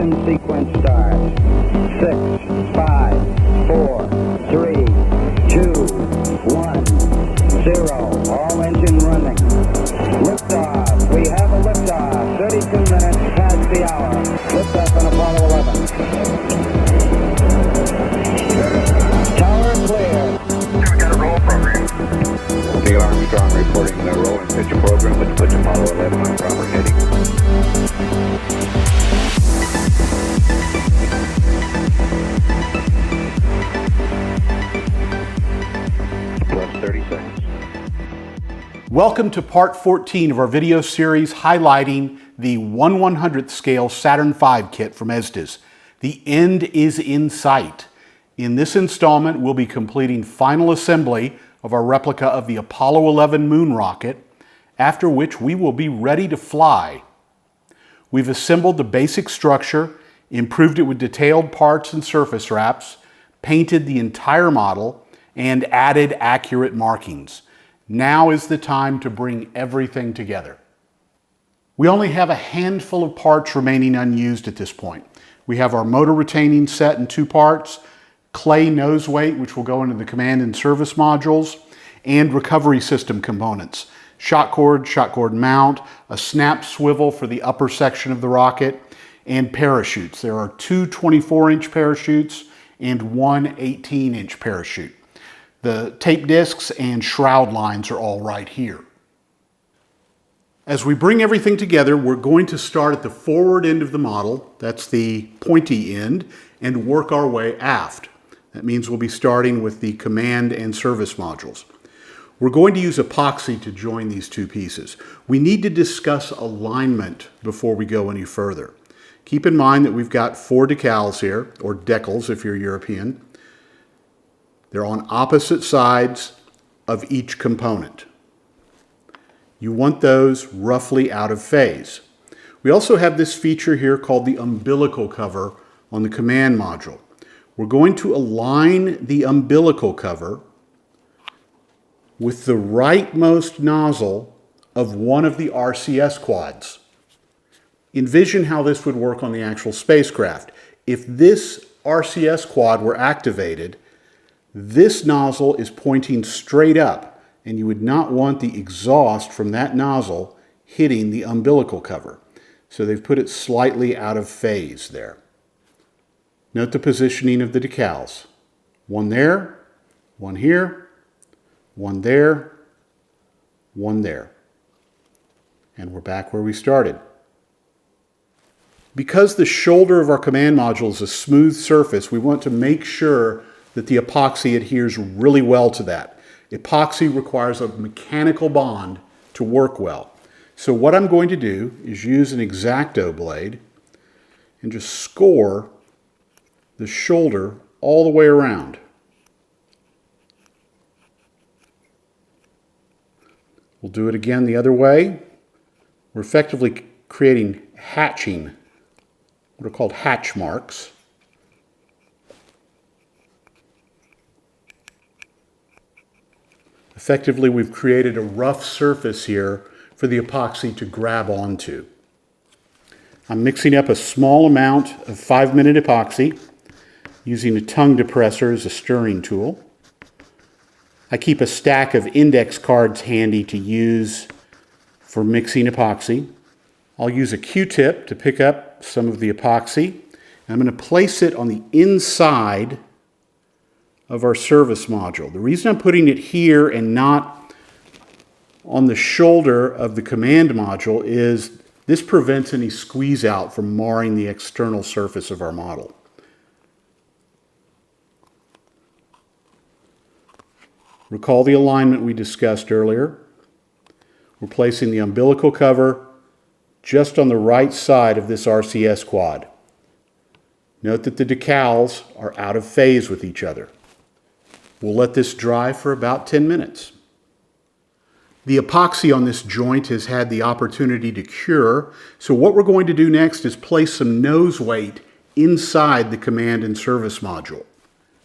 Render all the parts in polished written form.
Ignition sequence starts. 6, 5, 4, 3, 2, 1, 0. All engine running. Liftoff. We have a liftoff. 32 minutes past the hour. Liftoff on Apollo 11. Tower clear. We got a roll program. Neil Armstrong reporting the roll and pitch program, which puts Apollo 11 on proper heading. Plus 30 seconds. Welcome to part 14 of our video series highlighting the 1/100th scale Saturn V kit from Estes. The end is in sight. In this installment, we'll be completing final assembly of our replica of the Apollo 11 moon rocket, after which we will be ready to fly. We've assembled the basic structure, improved it with detailed parts and surface wraps, painted the entire model, and added accurate markings. Now is the time to bring everything together. We only have a handful of parts remaining unused at this point. We have our motor retaining set in 2 parts, clay nose weight, which will go into the command and service modules, and recovery system components. Shock cord mount, a snap swivel for the upper section of the rocket, and parachutes. There are 2 24-inch parachutes and 1 18-inch parachute. The tape discs and shroud lines are all right here. As we bring everything together, we're going to start at the forward end of the model, that's the pointy end, and work our way aft. That means we'll be starting with the command and service modules. We're going to use epoxy to join these 2 pieces. We need to discuss alignment before we go any further. Keep in mind that we've got 4 decals here, or decals if you're European. They're on opposite sides of each component. You want those roughly out of phase. We also have this feature here called the umbilical cover on the command module. We're going to align the umbilical cover with the rightmost nozzle of one of the RCS quads. Envision how this would work on the actual spacecraft. If this RCS quad were activated, this nozzle is pointing straight up, and you would not want the exhaust from that nozzle hitting the umbilical cover. So they've put it slightly out of phase there. Note the positioning of the decals. 1 there, 1 here, 1 there, 1 there. And we're back where we started. Because the shoulder of our command module is a smooth surface, we want to make sure that the epoxy adheres really well to that. Epoxy requires a mechanical bond to work well. So what I'm going to do is use an X-Acto blade and just score the shoulder all the way around. We'll do it again the other way. We're effectively creating hatching, what are called hatch marks. Effectively, we've created a rough surface here for the epoxy to grab onto. I'm mixing up a small amount of 5-minute epoxy using a tongue depressor as a stirring tool. I keep a stack of index cards handy to use for mixing epoxy. I'll use a Q-tip to pick up some of the epoxy. And I'm going to place it on the inside of our service module. The reason I'm putting it here and not on the shoulder of the command module is this prevents any squeeze out from marring the external surface of our model. Recall the alignment we discussed earlier. We're placing the umbilical cover just on the right side of this RCS quad. Note that the decals are out of phase with each other. We'll let this dry for about 10 minutes. The epoxy on this joint has had the opportunity to cure, so what we're going to do next is place some nose weight inside the command and service module.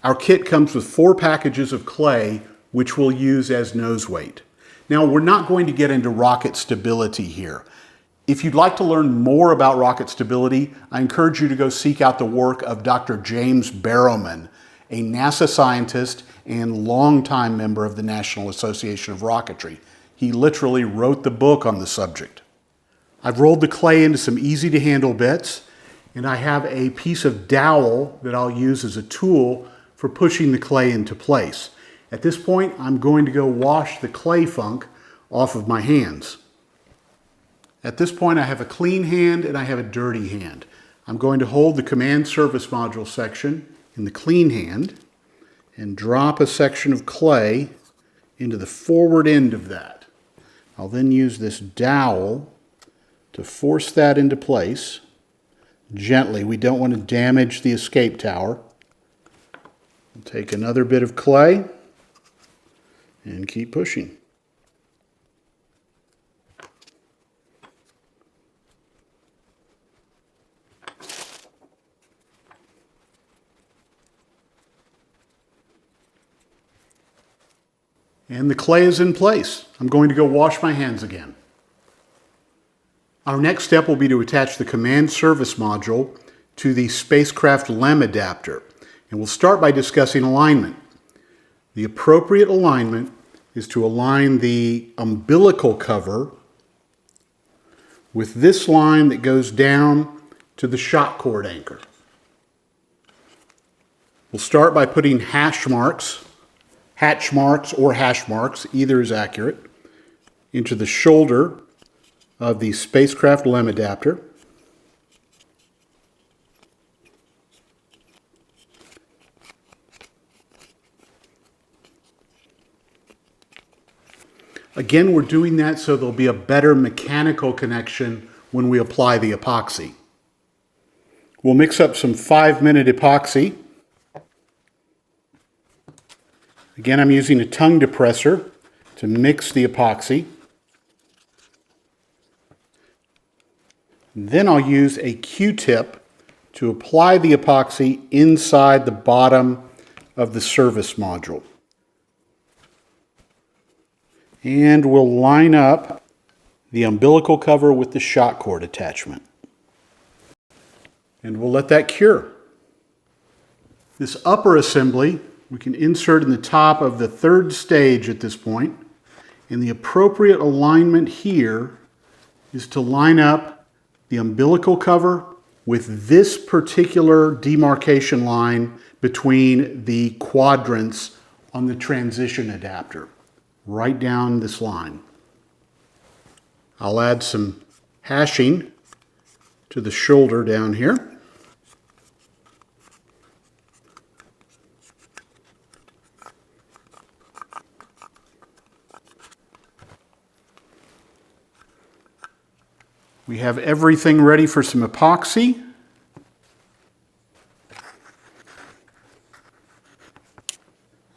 Our kit comes with 4 packages of clay, which we'll use as nose weight. Now, we're not going to get into rocket stability here. If you'd like to learn more about rocket stability, I encourage you to go seek out the work of Dr. James Barrowman, a NASA scientist and longtime member of the National Association of Rocketry. He literally wrote the book on the subject. I've rolled the clay into some easy to handle bits, and I have a piece of dowel that I'll use as a tool for pushing the clay into place. At this point, I'm going to go wash the clay funk off of my hands. At this point, I have a clean hand and I have a dirty hand. I'm going to hold the command service module section in the clean hand and drop a section of clay into the forward end of that. I'll then use this dowel to force that into place gently. We don't want to damage the escape tower. I'll take another bit of clay and keep pushing. And the clay is in place. I'm going to go wash my hands again. Our next step will be to attach the command service module to the spacecraft LEM adapter. And we'll start by discussing alignment. The appropriate alignment is to align the umbilical cover with this line that goes down to the shock cord anchor. We'll start by putting hatch marks, either is accurate, into the shoulder of the spacecraft LEM adapter. Again, we're doing that so there'll be a better mechanical connection when we apply the epoxy. We'll mix up some 5-minute epoxy. Again, I'm using a tongue depressor to mix the epoxy. Then I'll use a Q-tip to apply the epoxy inside the bottom of the service module. And we'll line up the umbilical cover with the shock cord attachment. And we'll let that cure. This upper assembly we can insert in the top of the third stage at this point. And the appropriate alignment here is to line up the umbilical cover with this particular demarcation line between the quadrants on the transition adapter, right down this line. I'll add some hashing to the shoulder down here. We have everything ready for some epoxy.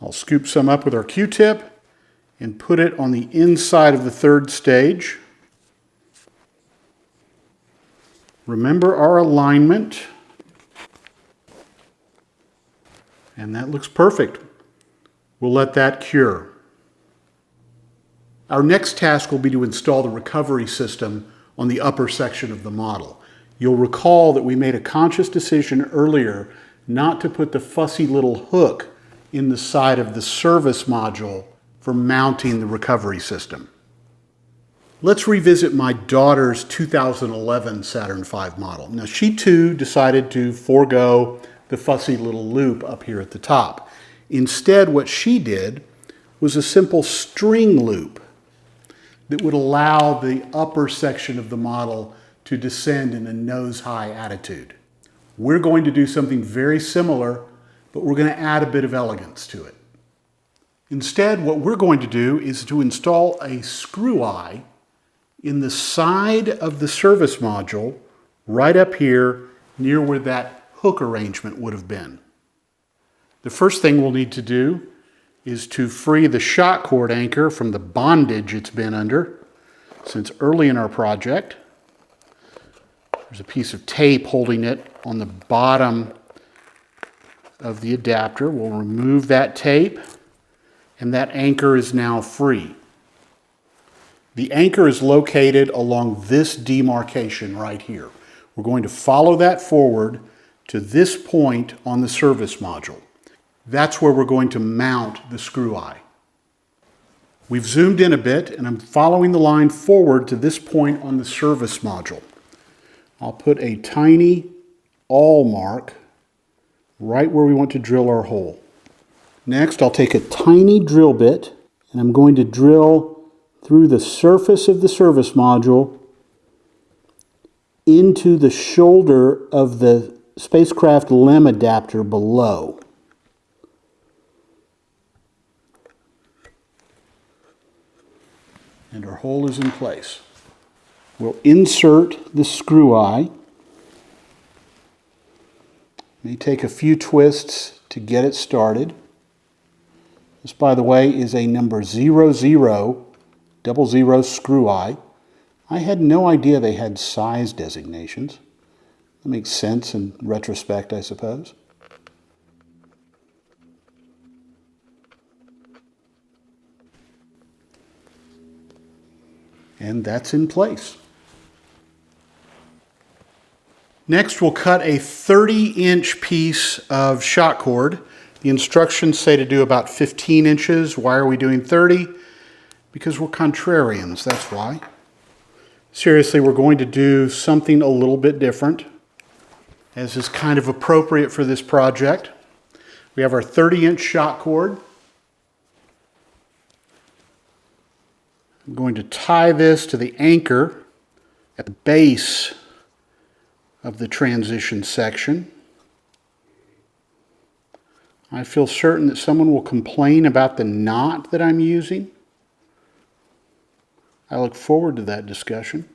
I'll scoop some up with our Q-tip and put it on the inside of the third stage. Remember our alignment. And that looks perfect. We'll let that cure. Our next task will be to install the recovery system on the upper section of the model. You'll recall that we made a conscious decision earlier not to put the fussy little hook in the side of the service module for mounting the recovery system. Let's revisit my daughter's 2011 Saturn V model. Now, she too decided to forego the fussy little loop up here at the top. Instead, what she did was a simple string loop that would allow the upper section of the model to descend in a nose-high attitude. We're going to do something very similar, but we're going to add a bit of elegance to it. Instead, what we're going to do is to install a screw eye in the side of the service module, right up here near where that hook arrangement would have been. The first thing we'll need to do is to free the shock cord anchor from the bondage it's been under, since early in our project, there's a piece of tape holding it on the bottom of the adapter. We'll remove that tape, and that anchor is now free. The anchor is located along this demarcation right here. We're going to follow that forward to this point on the service module. That's where we're going to mount the screw eye. We've zoomed in a bit and I'm following the line forward to this point on the service module. I'll put a tiny awl mark right where we want to drill our hole. Next, I'll take a tiny drill bit and I'm going to drill through the surface of the service module into the shoulder of the spacecraft LEM adapter below. And our hole is in place. We'll insert the screw eye. May take a few twists to get it started. This, by the way, is a number 0000 screw eye. I had no idea they had size designations. That makes sense in retrospect, I suppose. And that's in place. Next, we'll cut a 30-inch piece of shot cord. The instructions say to do about 15 inches. Why are we doing 30? Because we're contrarians, that's why. Seriously, we're going to do something a little bit different, as is kind of appropriate for this project. We have our 30-inch shot cord. I'm going to tie this to the anchor at the base of the transition section. I feel certain that someone will complain about the knot that I'm using. I look forward to that discussion.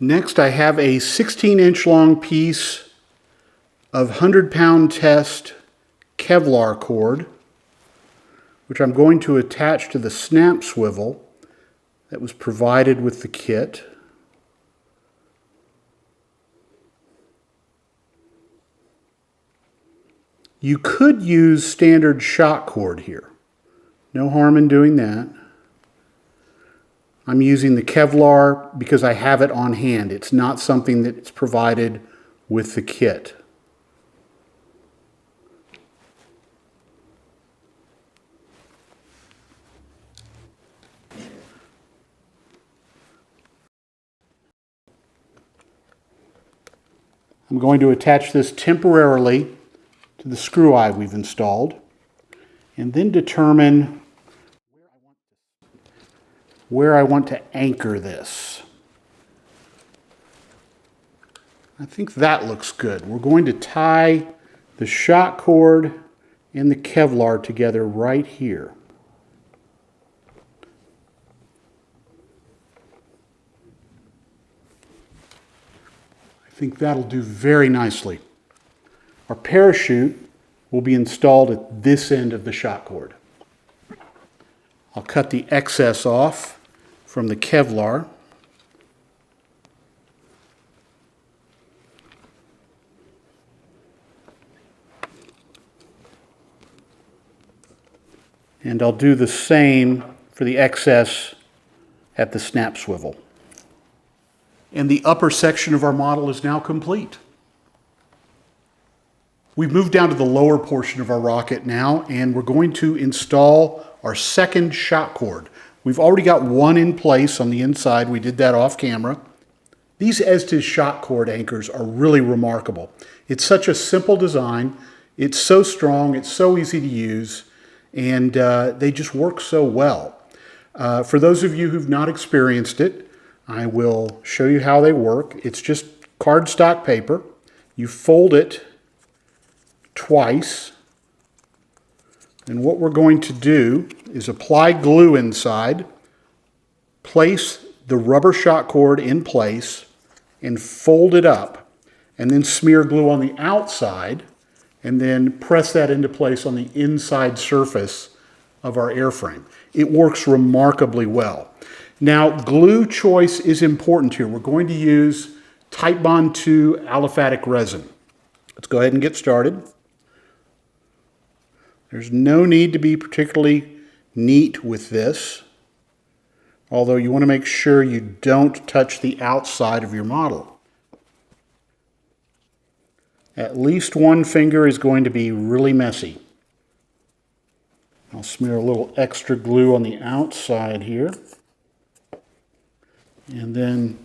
Next, I have a 16-inch long piece of 100-pound test Kevlar cord, which I'm going to attach to the snap swivel that was provided with the kit. You could use standard shot cord here. No harm in doing that. I'm using the Kevlar because I have it on hand. It's not something that's provided with the kit. I'm going to attach this temporarily to the screw eye we've installed, and then determine where I want to anchor this. I think that looks good. We're going to tie the shot cord and the Kevlar together right here. I think that'll do very nicely. Our parachute will be installed at this end of the shot cord. I'll cut the excess off from the Kevlar. And I'll do the same for the excess at the snap swivel. And the upper section of our model is now complete. We've moved down to the lower portion of our rocket now, and we're going to install our second shot cord. We've already got one in place on the inside. We did that off camera. These Estes shot cord anchors are really remarkable. It's such a simple design. It's so strong. It's so easy to use, and they just work so well. For those of you who've not experienced it, I will show you how they work. It's just cardstock paper. You fold it twice, and what we're going to do is apply glue inside, place the rubber shot cord in place, and fold it up, and then smear glue on the outside, and then press that into place on the inside surface of our airframe. It works remarkably well. Now, glue choice is important here. We're going to use Type Bond 2 aliphatic resin. Let's go ahead and get started. There's no need to be particularly neat with this, although you want to make sure you don't touch the outside of your model. At least one finger is going to be really messy. I'll smear a little extra glue on the outside here. And then,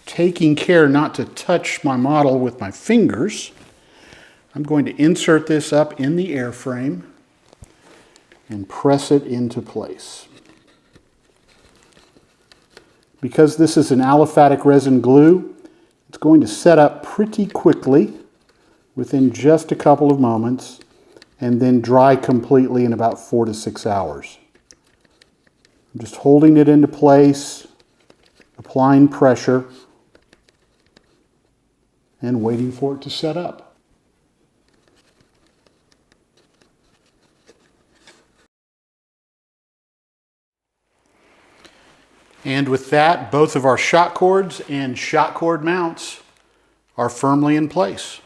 taking care not to touch my model with my fingers, I'm going to insert this up in the airframe and press it into place. Because this is an aliphatic resin glue, it's going to set up pretty quickly within just a couple of moments and then dry completely in about 4 to 6 hours. I'm just holding it into place, applying pressure, and waiting for it to set up. And with that, both of our shot cords and shot cord mounts are firmly in place.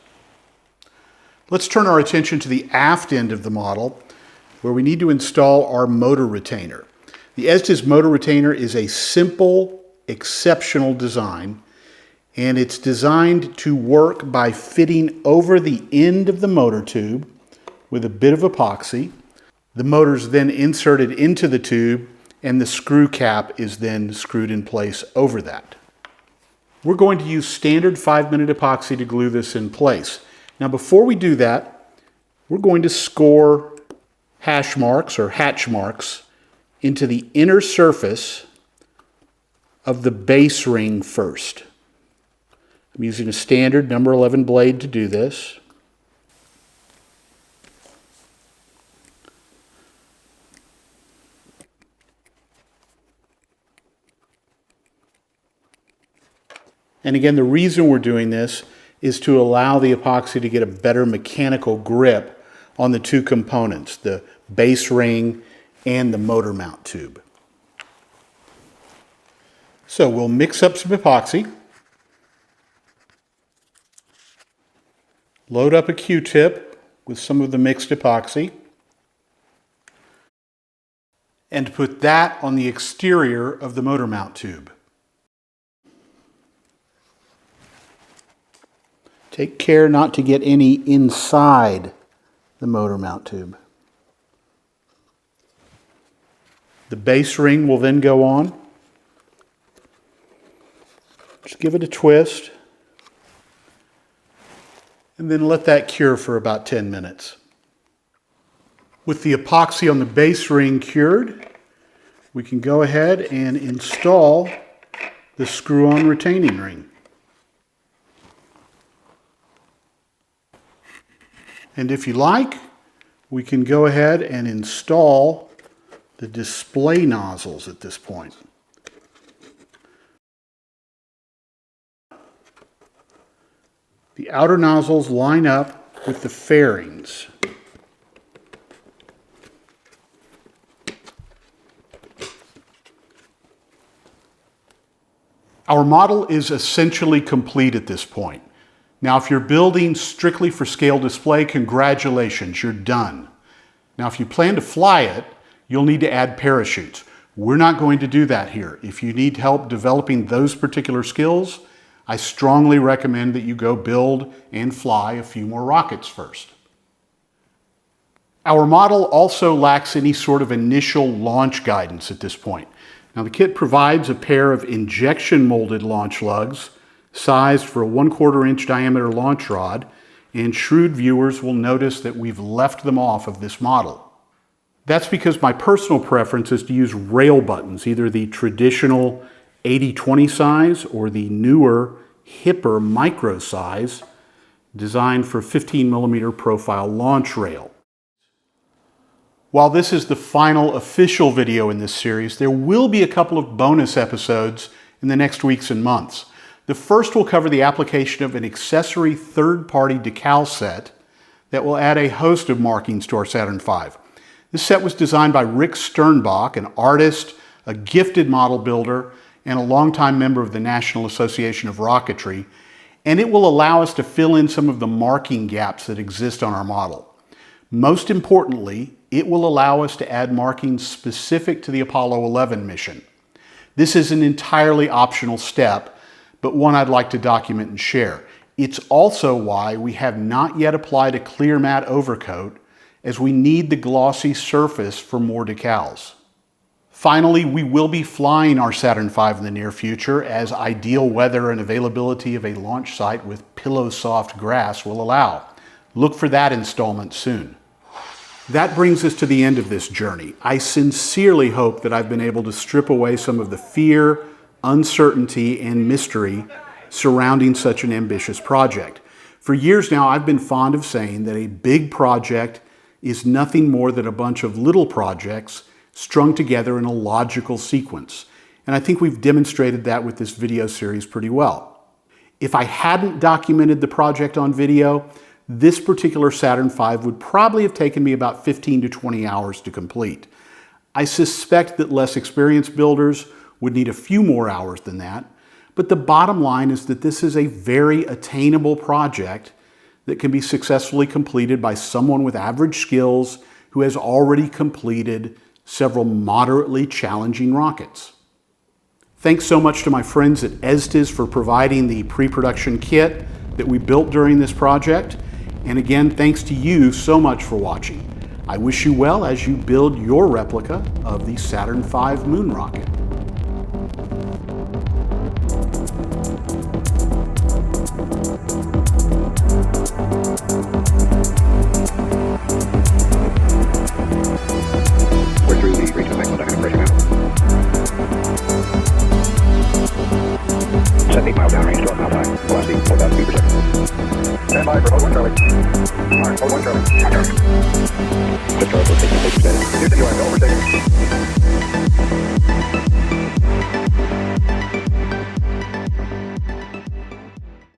Let's turn our attention to the aft end of the model, where we need to install our motor retainer. The Estes motor retainer is a simple, exceptional design, and it's designed to work by fitting over the end of the motor tube with a bit of epoxy. The motor is then inserted into the tube, and the screw cap is then screwed in place over that. We're going to use standard 5-minute epoxy to glue this in place. Now, before we do that, we're going to score hash marks or hatch marks into the inner surface of the base ring first. I'm using a standard number 11 blade to do this. And again, the reason we're doing this is to allow the epoxy to get a better mechanical grip on the two components, the base ring and the motor mount tube. So we'll mix up some epoxy, load up a Q-tip with some of the mixed epoxy, and put that on the exterior of the motor mount tube. Take care not to get any inside the motor mount tube. The base ring will then go on. Just give it a twist, and then let that cure for about 10 minutes. With the epoxy on the base ring cured, we can go ahead and install the screw-on retaining ring. And if you like, we can go ahead and install the display nozzles at this point. The outer nozzles line up with the fairings. Our model is essentially complete at this point. Now, if you're building strictly for scale display, congratulations, you're done. Now, if you plan to fly it, you'll need to add parachutes. We're not going to do that here. If you need help developing those particular skills, I strongly recommend that you go build and fly a few more rockets first. Our model also lacks any sort of initial launch guidance at this point. Now, the kit provides a pair of injection molded launch lugs sized for a 1/4 inch diameter launch rod, and shrewd viewers will notice that we've left them off of this model. That's because my personal preference is to use rail buttons, either the traditional 80/20 size or the newer, hipper micro size designed for 15mm profile launch rail. While this is the final official video in this series, there will be a couple of bonus episodes in the next weeks and months. The first will cover the application of an accessory third-party decal set that will add a host of markings to our Saturn V. This set was designed by Rick Sternbach, an artist, a gifted model builder, and a longtime member of the National Association of Rocketry, and it will allow us to fill in some of the marking gaps that exist on our model. Most importantly, it will allow us to add markings specific to the Apollo 11 mission. This is an entirely optional step, but one I'd like to document and share. It's also why we have not yet applied a clear matte overcoat, as we need the glossy surface for more decals. Finally, we will be flying our Saturn V in the near future, as ideal weather and availability of a launch site with pillow-soft grass will allow. Look for that installment soon. That brings us to the end of this journey. I sincerely hope that I've been able to strip away some of the fear, uncertainty, and mystery surrounding such an ambitious project. For years now, I've been fond of saying that a big project is nothing more than a bunch of little projects strung together in a logical sequence. And I think we've demonstrated that with this video series pretty well. If I hadn't documented the project on video, this particular Saturn V would probably have taken me about 15 to 20 hours to complete. I suspect that less experienced builders would need a few more hours than that, but the bottom line is that this is a very attainable project that can be successfully completed by someone with average skills who has already completed several moderately challenging rockets. Thanks so much to my friends at Estes for providing the pre-production kit that we built during this project. And again, thanks to you so much for watching. I wish you well as you build your replica of the Saturn V moon rocket.